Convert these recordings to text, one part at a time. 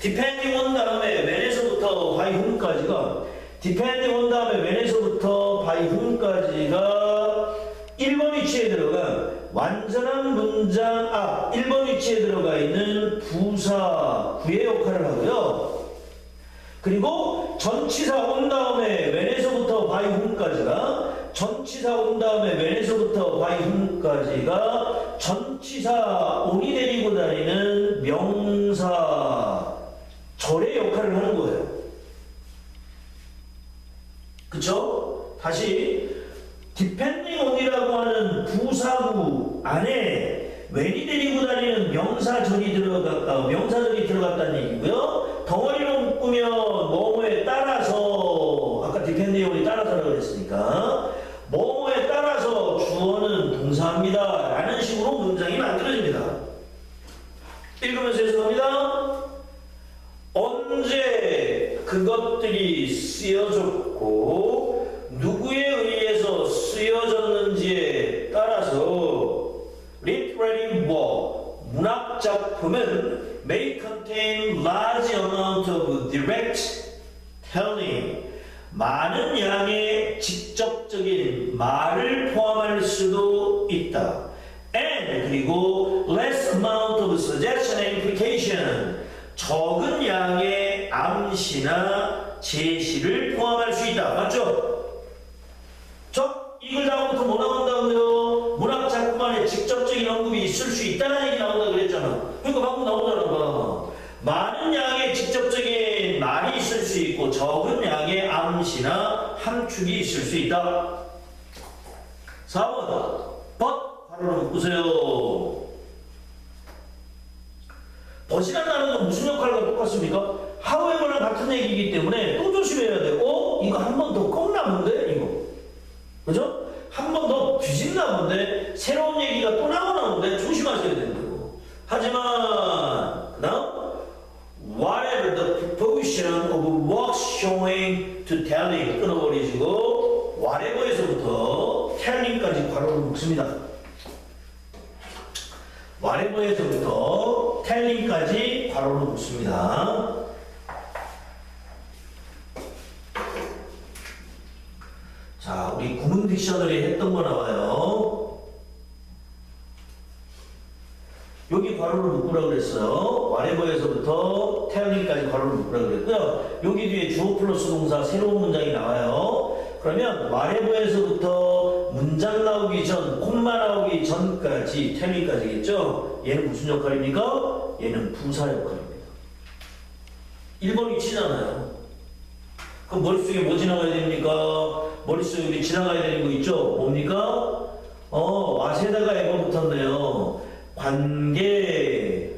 depending on 다음에 when에서부터 by whom까지가 depending on 다음에 when에서부터 by whom까지가 1번 위치에 들어간 완전한 문장 앞 1번 위치에 들어가 있는 부사 구의 역할을 하고요. 그리고 전치사 온 다음에 when에서부터 by whom까지가 전치사 온 다음에 when에서부터 by whom까지가 전치사 on이 데리고 다니는 명사 절의 역할을 하는 거예요. 그쵸? 다시 depending on이라고 하는 부사구 안에 when이 데리고 다니는 명사절이 들어갔다는 얘기고요. 덩어리로 묶으면 뭐뭐에 따라서 아까 depending on이 따라서라고 그랬으니까 뭐뭐에 따라서 주어는 동사입니다 라는 식으로 문장이 만들어집니다. 읽으면서 해석합니다. 언제 그것들이 쓰여졌고 누구에 의해서 쓰여졌는지에 따라서 literary work, 문학 작품은 may contain large amount of direct telling, 많은 양의 직접적인 말을 포함할 수도 있다. and 그리고 less amount of suggestion and implication, 적은 양의 암시나 제시를 포함할 수 있다. 맞죠? 이글 다음부터 뭐 나온다고요? 문학 작품 안에 직접적인 언급이 있을 수 있다는 얘기 나온다 그랬잖아. 그러니까 방금 나오잖아. 많은 양의 직접적인 말이 있을 수 있고 적은 양의 암시나 함축이 있을 수 있다. 4번 but 바로 묶으세요. but이라는 단어는 무슨 역할과 똑같습니까? however랑 같은 얘기이기 때문에 또 조심해야 돼. 이거 한 번 더 꺾나 본데? 이거 그죠? 한 번 더 뒤집나 본데? 새로운 얘기가 또 나오나 본데? 조심하셔야 된다고. 하지만 그 다음 whatever the proportion of works showing to telling 끊어버리시고 whatever에서부터 telling까지 괄호를 묶습니다. whatever에서부터 telling까지 괄호를 묶습니다. 자, 우리 구문 딕셔너리 했던 거 나와요. 여기 괄호를 묶으라고 그랬어요. whatever에서부터 telling까지 괄호를 묶으라고 그랬고요. 여기 뒤에 주어 플러스 동사 새로운 문장이 나와요. 그러면 whatever에서부터 문장 나오기 전, 콤마 나오기 전까지 telling까지겠죠? 얘는 무슨 역할입니까? 얘는 부사 역할입니다. 1번 위치잖아요. 그럼 머릿속에 뭐 지나가야 됩니까? 머릿속에 우리 지나가야 되는 거 있죠? 뭡니까? 와세다가 에버 붙었네요. 관계,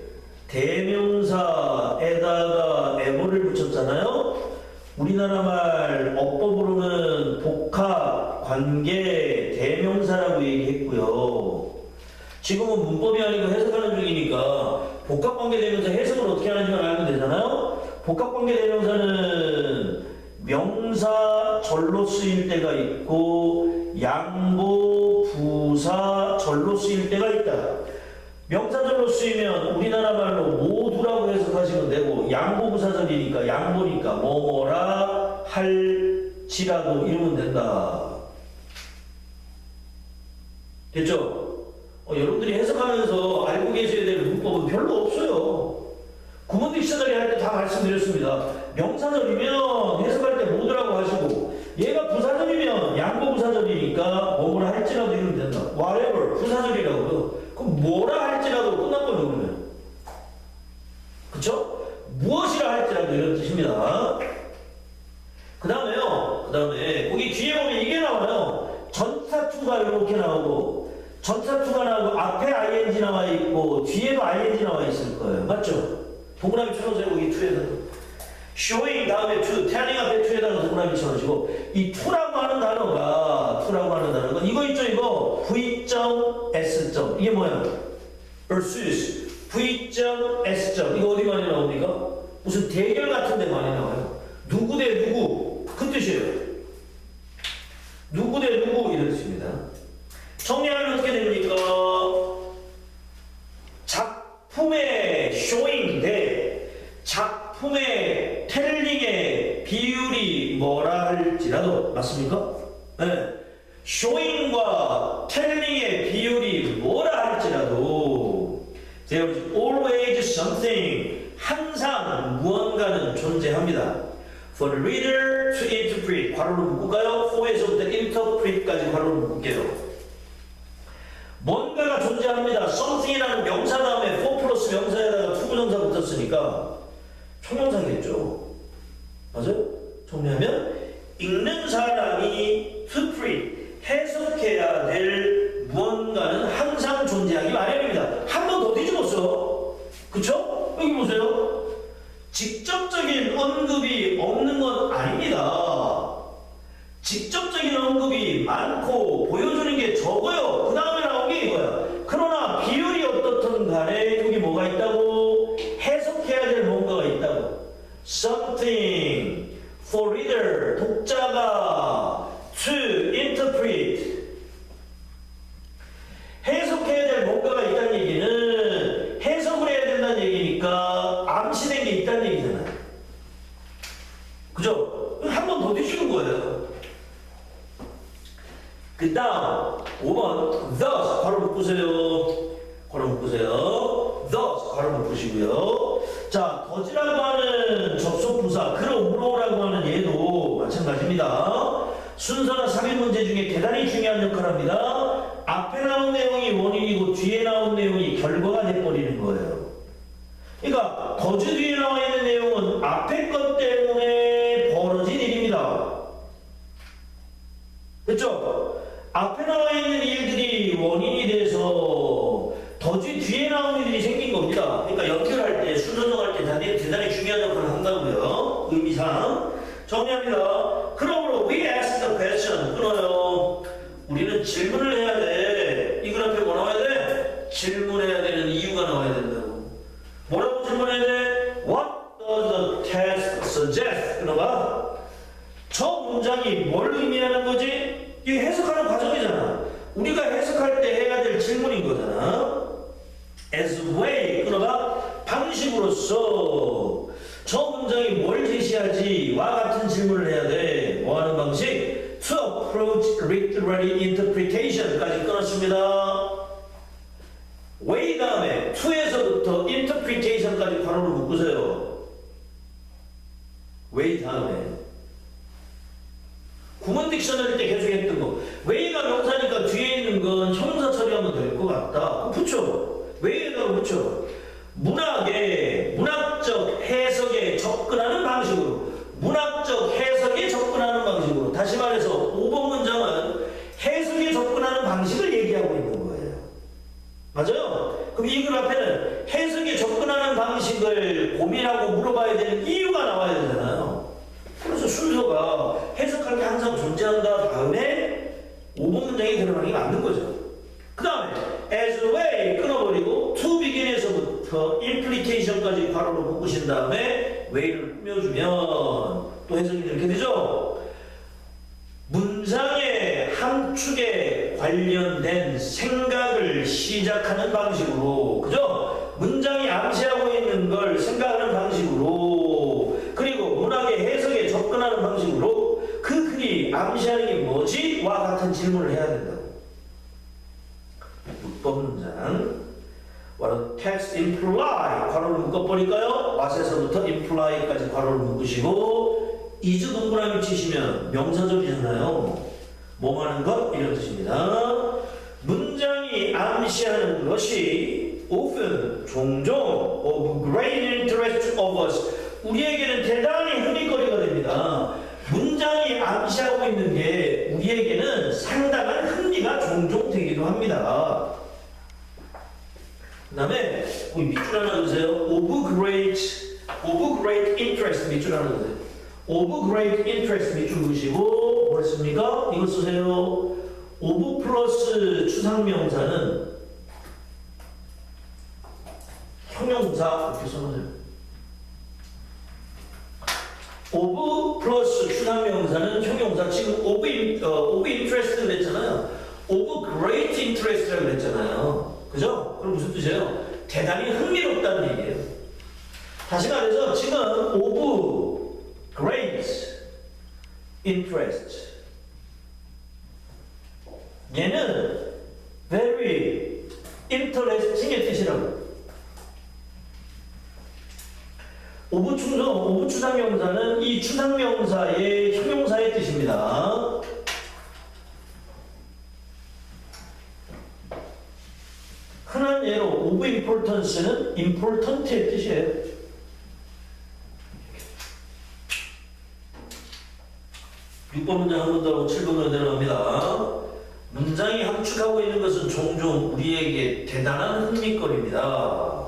대명사에다가 에버를 붙였잖아요? 우리나라 말 어법으로는 복합, 관계, 대명사라고 얘기했고요. 지금은 문법이 아니고 해석하는 중이니까 복합관계 대명사 해석을 어떻게 하는지만 알면 되잖아요? 복합관계 대명사는 명사절로 쓰일 때가 있고 양보, 부사, 절로 쓰일 때가 있다. 명사절로 쓰이면 우리나라 말로 모두라고 해석하시면 되고 양보부사절이니까 양보니까 뭐뭐라 할지라도 이러면 된다. 됐죠? 여러분들이 해석하면서 알고 계셔야 될 문법은 별로 없어요. 구문 딕셔너리 할 때 다 말씀드렸습니다. 명사절이면 해석할 때 모두라고 하시고 얘가 부사절이면 양보부사절이니까 뭐뭐라 할지라도 이러면 된다. whatever 부사절이라고요. 그럼 뭐라 할지라도 끝난 거죠 그러면. 그쵸? 무엇이라 할지라도 이런 뜻입니다. 그 다음에 거기 뒤에 보면 이게 나와요. 전사투가 이렇게 나오고 전사투가 나오고 앞에 ing 나와 있고 뒤에도 ing 나와 있을 거예요. 맞죠? 동그라미 쳐놓으세요. 거기 2에서 showing 다음에 to, telling 앞에 to에다가 동그라미 쳐놓으시고 이 to라고 하는 단어가 이거 있죠 이거 v.s. 이게 뭐야? versus v.s. 이거 어디 많이 나옵니까? 무슨 대결 같은 데 많이 나와요. 누구 대 누구 그 뜻이에요. 누구 대 누구 이런 뜻입니다. 정리하면 어떻게 됩니까? 작품의 showing 대 작품 납품의 텔링의 비율이 뭐라 할지라도 맞습니까? 네. showing과 telling의 비율이 뭐라 할지라도 there is always something 항상 무언가는 존재합니다. For the reader to interpret 괄호로 묶을까요? for에서부터 interpret까지 괄호로 묶을게요. 뭔가가 존재합니다. something이라는 명사 다음에 for 플러스 명사에다가 투부정사 붙었으니까 총명사겠죠. 맞아요? 정리하면 읽는 사람이 interpret 해석해야 될 무언가는 항상 존재하기 마련입니다. 한 번 더 뒤집었어. 그쵸? 여기 보세요. 직접적인 언급이 없는 건 아닙니다. 직접적인 언급이 많고 보여주는 게 적어요. 그 다음에 나온 게 이거야. 그러나 비율이 어떻든 간에 여기 뭐가 있다고? 해석해야 될 뭔가가 있다고. Something for reader, 독자가 to interpret. 해석해야 될 뭔가가 있다는 얘기는 해석을 해야 된다는 얘기니까 암시된 게 있다는 얘기잖아요. 그죠? 한 번 더 뒤지는 거예요. 그 다음 5번 thus 바로 묶으세요. 바로 묶으세요. thus 바로 묶으시고요. 자, 더지라고 하는 접속부사 그러므로라고 하는 얘도 마찬가지입니다. 순서나 삽입 문제 중에 대단히 중요한 역할을 합니다. 앞에 나온 내용이 원인이고 뒤에 나온 내용이 결과가 돼버리는 거예요. 그러니까 더즈 뒤에 나와 있는 내용은 앞에 것 때문에 벌어진 일입니다. 됐죠? 앞에 나와 있는 일들이 원인이 돼서 더즈 뒤에 나온 일이 생긴 겁니다. 그러니까 연결할 때, 순서 정할 때 대단히 중요한 역할을 한다고요. 의미상. 정리합니다. 그러므로 we ask the question. 끊어요. 우리는 질문을 해야 돼. 이 그래프에 뭐 나와야 돼? 질문해야 되는 이유가 나와야 된다고. 뭐라고 질문해야 돼? What does the test suggest? 끊어봐. 저 문장이 뭘 의미하는 거지? 이게 해석하는 과정이잖아. 우리가 해석할 때 해야 될 질문인 거잖아. As way, 끊어봐. 방식으로서 저 문장이 뭘 제시하지와 같은 질문을 해야 돼. 뭐 하는 방식? To approach literary interpretation까지 끊었습니다. way 다음에 to에서부터 interpretation까지 괄호를 묶으세요. way 다음에 구문 딕셔너리 때 계속 했던 거. way가 명사니까 뒤에 있는 건 형용사 처리하면 될 것 같다. 붙여. way에다가 붙여. 문학적 해석에 접근하는 방식으로 문학적 해석에 접근하는 방식으로 다시 말해서 5번 문장은 해석에 접근하는 방식을 얘기하고 있는 거예요. 맞아요? 그럼 이 글 앞에는 해석에 접근하는 방식을 고민하고 물어봐야 되는 이유가 나와야 되잖아요. 그래서 순서가 해석할 게 항상 존재한다 다음에 5번 문장이 들어가는 게 맞는 거죠. 그 다음에 as a way 끊어버리고 to begin에서부터 implication까지 괄호로 묶으신 다음에 way를 꾸며주면 또 해석이 이렇게 되죠. 문장의 함축에 관련된 생각을 시작하는 방식으로, 그죠? 문장이 암시하고 있는 걸 생각하는 방식으로, 그리고 문학의 해석에 접근하는 방식으로 그 글이 암시하는 게 뭐지? 와 같은 질문을 해야 된다고. 6번 문장. What text imply? 괄호를 묶어버릴까요? what에서부터 imply까지 괄호를 묶으시고 is 동그라미 치시면 명사절이잖아요. 뭐 하는 것? 이런 뜻입니다. 문장이 암시하는 것이 often, 종종 of great interest of us 우리에게는 대단히 흥미거리가 됩니다. 문장이 암시하고 있는 게 우리에게는 상당한 흥미가 종종 되기도 합니다. 그 다음에 밑줄 하나 주세요. of great interest 밑줄 하나 주세요. of great interest 밑줄 넣으시고 뭐 했습니까? 이거 쓰세요. of 플러스 추상명사는 형용사 이렇게 써놓으세요. of 플러스 추상명사는 형용사. 지금 of interest를 했잖아요. of great interest라고 했잖아요. 그죠? 그럼 무슨 뜻이에요? 대단히 흥미롭다는 얘기예요. 다시 말해서 지금 interest. 얘는 very interesting의 뜻이라고. 오부 추상명사는 이 추상명사의 형용사의 뜻입니다. 흔한 예로 of importance는 important의 뜻이에요. (6번) 문장 한 번 더 하고 7번으로 내려갑니다. 문장이 함축하고 있는 것은 종종 우리에게 대단한 흥미거리입니다.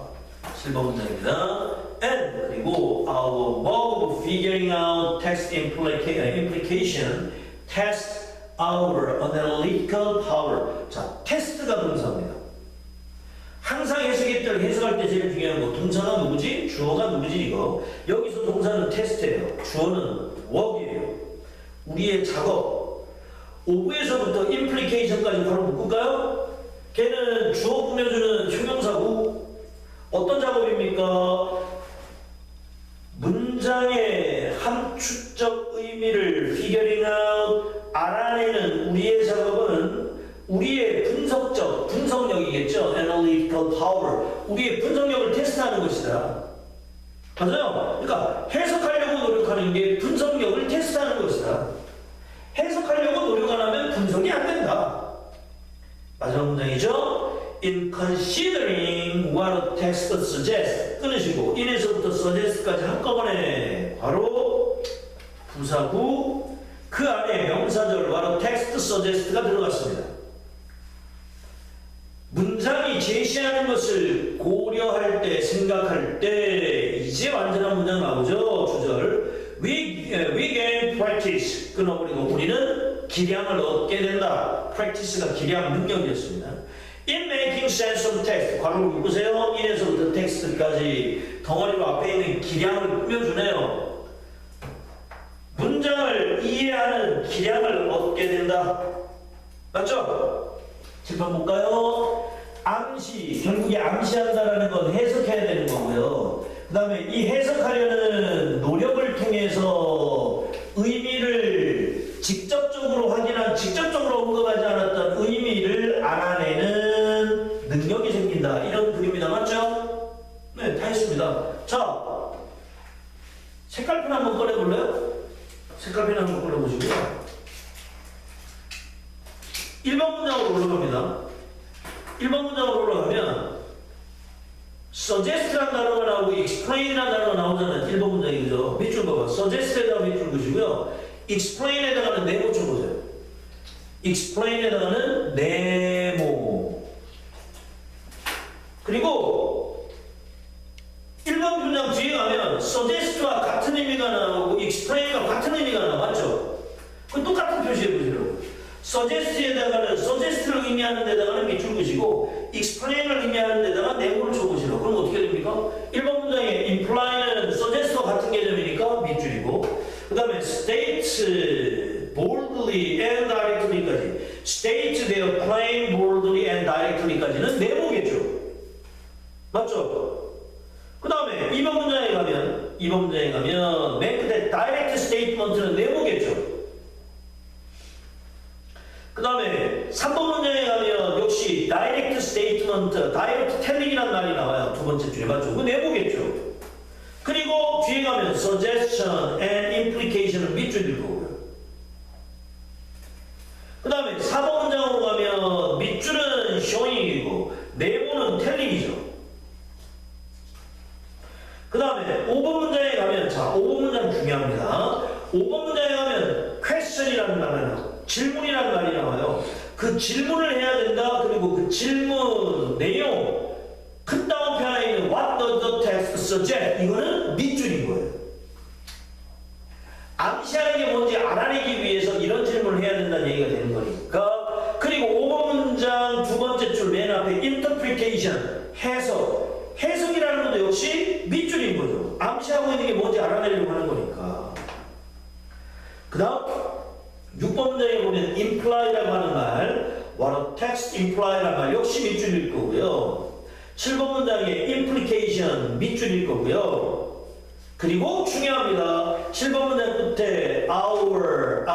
7번 문장입니다. And 그리고 our work of figuring out text implication tests our analytical power. 자, 테스트가 동사입니다. 항상 해석했던 해석할 때 제일 중요한 거 동사가 누구지? 주어가 누구지? 이거 여기서 동사는 테스트예요. 주어는 work이에요. 우리의 작업. 오브에서부터 implication까지 바로 묶을까요? 걔는 주어 꾸며주는 형용사고 어떤 작업입니까? 문장의 함축적 의미를 figuring out 알아내는 우리의 작업은 우리의 분석력이겠죠. analytical power. 우리의 분석력을 테스트하는 것이다. 맞아요? 그러니까 해석하려고 노력하는 게 분석력을 테스트하는 것이다. 해석하려고 노력 안 하면 분석이 안 된다. 마지막 문장이죠. In considering what a text suggests 끊으시고 in에서부터 suggest까지 한꺼번에 바로 부사구 그 안에 명사절 what a text suggest가 들어갔습니다. 문장이 제시하는 것을 고려할 때, 생각할 때 이제 완전한 문장 나오죠. 주절 We gain practice 끊어버리고 우리는 기량을 얻게 된다. practice가 기량 능력이었습니다. In making sense of text 괄호를 묶으세요. in에서부터 text까지 덩어리로 앞에 있는 기량을 꾸며주네요. 문장을 이해하는 기량을 얻게 된다. 맞죠? 7번 볼까요? 암시, 결국에 암시한다라는 건 해석해야 되는 거고요. 그 다음에 이 해석하려는 노력을 통해서 의미를 직접적으로 언급하지 않았던 의미를 알아내는 능력이 생긴다. 이런 글입니다. 맞죠? 네, 다 했습니다. 자, 색깔펜 한번 꺼내볼래요? 색깔펜 한번 꺼내보시고요. 1번 문장으로 올라갑니다. 1번 문장으로 올라가면 suggest라는 단어가 나오고 explain이라는 단어가 나오잖아요. 1번 문장이죠. 밑줄 봐봐. suggest에다가 밑줄 그시고요. explain에다가는 네모 쳐보세요. explain에다가는 네모. 그리고 1번 문장 뒤에 가면 suggest와 같은 의미가 나오고 explain과 같은 의미가 나와. 맞죠? 그건 똑같은 표시해보시라고. suggest에다가는 suggest를 의미하는 데다가는 밑줄 그시고 explain을 의미하는 데다가 네모를 쳐보시라고. 그럼 어떻게 됩니까? 1번 문장에 imply는 suggest와 같은 개념이니까 밑줄이고 그 다음에 state boldly and directly까지 state their claim boldly and directly까지는 네모겠죠. 맞죠? 그 다음에 2번 문장에 가면 make that direct statement는 네모겠죠. 그 다음에 3번 문장에 가면 역시 direct statement, direct telling이라는 말이 나와요. 두 번째 줄에 맞죠? 그 네모겠죠. 그리고 뒤에 가면 suggestion and implication은 밑줄일 거고요. 그 다음에 4번 문장으로 가면 밑줄은 showing이고 네모는 telling이죠. 그 다음에 5번 문장에 가면 자 5번 문장 중요합니다. 5번 문장에 가면 question이라는 말이 나와요. 질문이라는 말이 나와요. 그 질문을 해야 된다. 그리고 그 질문 내용 큰 따옴표 하나 있는 What does the text suggest? 이거는 밑줄인 거예요. 암시하는 게 뭔지 알아내기 위해서 이런 질문을 해야 된다는 얘기가 되는 거니까. 그리고 5번 문장 두 번째 줄 맨 앞에 interpretation 해석이라는 것도 역시 밑줄인 거죠. 암시하고 있는 게 뭔지 알아내려고 하는 거니까. 그 다음 6번 문장에 보면 imply라고 하는 말 what a text imply라는 말 역시 밑줄일 거고요. 7번 문장에 implication 밑줄일 거고요. 그리고 중요합니다. 7번 문제 끝에 our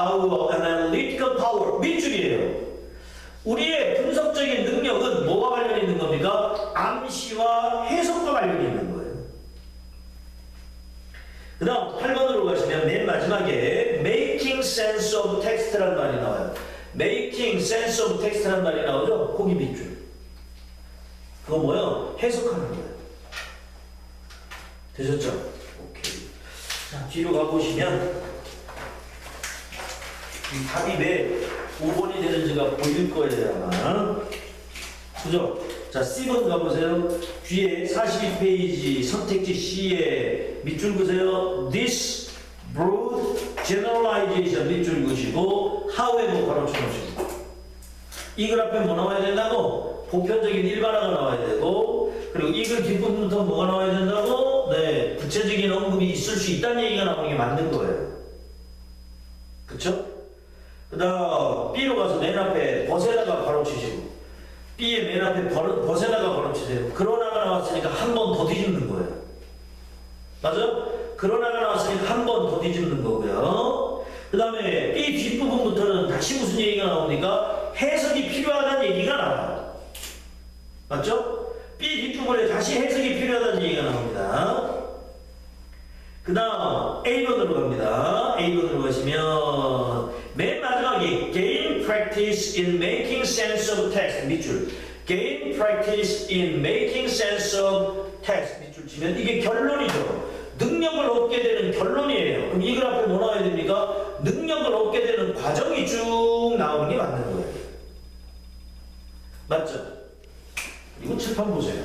analytical power 밑줄이에요. 우리의 분석적인 능력은 뭐와 관련이 있는 겁니까? 암시와 해석과 관련이 있는 거예요. 그 다음 8번으로 가시면 맨 마지막에 making sense of text라는 말이 나와요. making sense of text라는 말이 나오죠? 거기 밑줄. 그거 뭐예요? 해석하는 거예요. 되셨죠? 오케이. 자, 뒤로 가보시면 이 답이 왜 5번이 되는지가 보일 거예요, 아마. 그죠? 자, C번 가보세요. 뒤에 42페이지 선택지 C에 밑줄 그으세요. This broad generalization 밑줄 그으시고 however 바로 쳐놓으시고 이 그래프에 뭐 나와야 된다고? 보편적인 일반화가 나와야 되고 그리고 이 글 뒷부분부터 뭐가 나와야 된다고? 네, 구체적인 언급이 있을 수 있다는 얘기가 나오는 게 맞는 거예요. 그쵸? 그 다음 B로 가서 맨 앞에 벗에다가 바로 치시고 B의 맨 앞에 벗에다가 바로 치세요. 그러나가 나왔으니까 한 번 더 뒤집는 거예요. 맞아? 그러나가 나왔으니까 한 번 더 뒤집는 거고요. 그 다음에 B 뒷부분부터는 다시 무슨 얘기가 나옵니까? 해석이 필요하다는 얘기가 나와요. 맞죠? B 뒷부분에 다시 해석이 필요하다는 얘기가 나옵니다. 그 다음 A번으로 갑니다. A번으로 가시면 맨 마지막에 gain practice in making sense of text 밑줄 gain practice in making sense of text 밑줄 치면 이게 결론이죠. 능력을 얻게 되는 결론이에요. 그럼 이 그래프에 뭐 나와야 됩니까? 능력을 얻게 되는 과정이 쭉 나오는 게 맞는 거예요. 맞죠? 이거 칠판 보세요.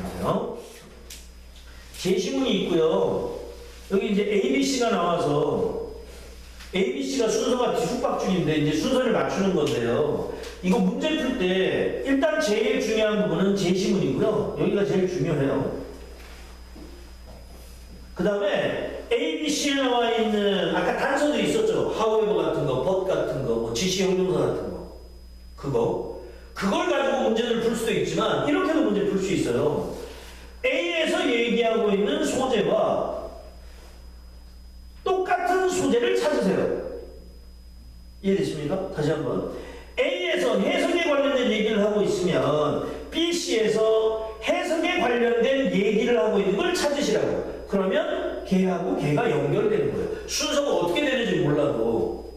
보세요. 제시문이 있고요. 여기 이제 ABC가 나와서 ABC가 순서가 뒤죽박죽인데 이제 순서를 맞추는 건데요. 이거 문제 풀 때 일단 제일 중요한 부분은 제시문이고요. 여기가 제일 중요해요. 그 다음에 ABC에 나와 있는 아까 단서도 있었죠. however 같은 거, but 같은 거, 뭐 지시 형용사 같은 거. 그걸 가지고 문제를 풀 수도 있지만 이렇게도 문제 풀 수 있어요. A에서 얘기하고 있는 소재와 똑같은 소재를 찾으세요. 이해되십니까? 다시 한번. A에서 해석에 관련된 얘기를 하고 있으면 BC에서 해석에 관련된 얘기를 하고 있는 걸 찾으시라고. 그러면 걔하고 걔가 연결되는 거예요. 순서가 어떻게 되는지 몰라도.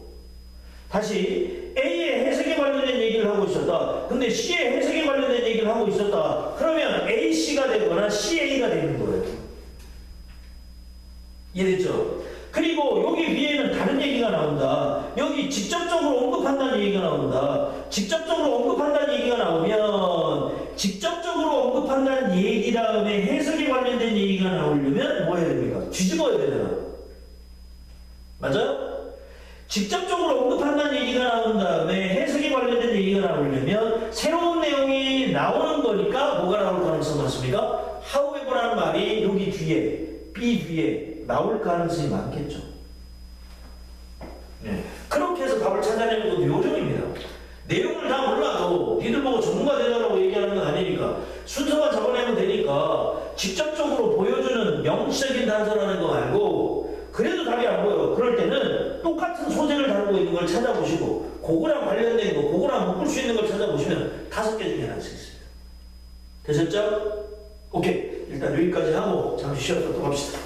다시 A의 해석에 관련된 얘기를 하고 있었다. 근데 C의 해석에 관련된 얘기를 하고 있었다. 그러면 AC가 되거나 CA가 되는 거예요. 이해됐죠? 그리고 여기 위에는 다른 얘기가 나온다. 여기 직접적으로 언급한다는 얘기가 나온다. 직접적으로 언급한다는 얘기가 나오면 직접적으로 언급한다는 얘기 다음에 해석에 관련된 얘기가 나오려면 뭐 해야 됩니까? 뒤집어야 되잖아. 맞아요? 직접적으로 언급한다는 얘기가 나온 다음에 해석에 관련된 얘기가 나오려면 새로운 내용이 나오는 거니까 뭐가 나올 가능성이 많습니까? however라는 말이 여기 뒤에 B 뒤에 나올 가능성이 많겠죠. 네. 그렇게 해서 답을 찾아내는 것도 요령입니다. 내용을 다 몰라도 니들 보고 전문가 되라고 얘기하는 건 아니니까 순서만 잡아내면 되니까 직접적으로 보여주는 명시적인 단서라는 거 말고 그래도 답이 안 보여. 그럴 때는 똑같은 소재를 다루고 있는 걸 찾아보시고 그거랑 관련된 거, 그거랑 묶을 수 있는 걸 찾아보시면 5개 중에 하나 수 있어요. 되셨죠? 오케이. 일단 여기까지 하고 잠시 쉬어서 또 갑시다.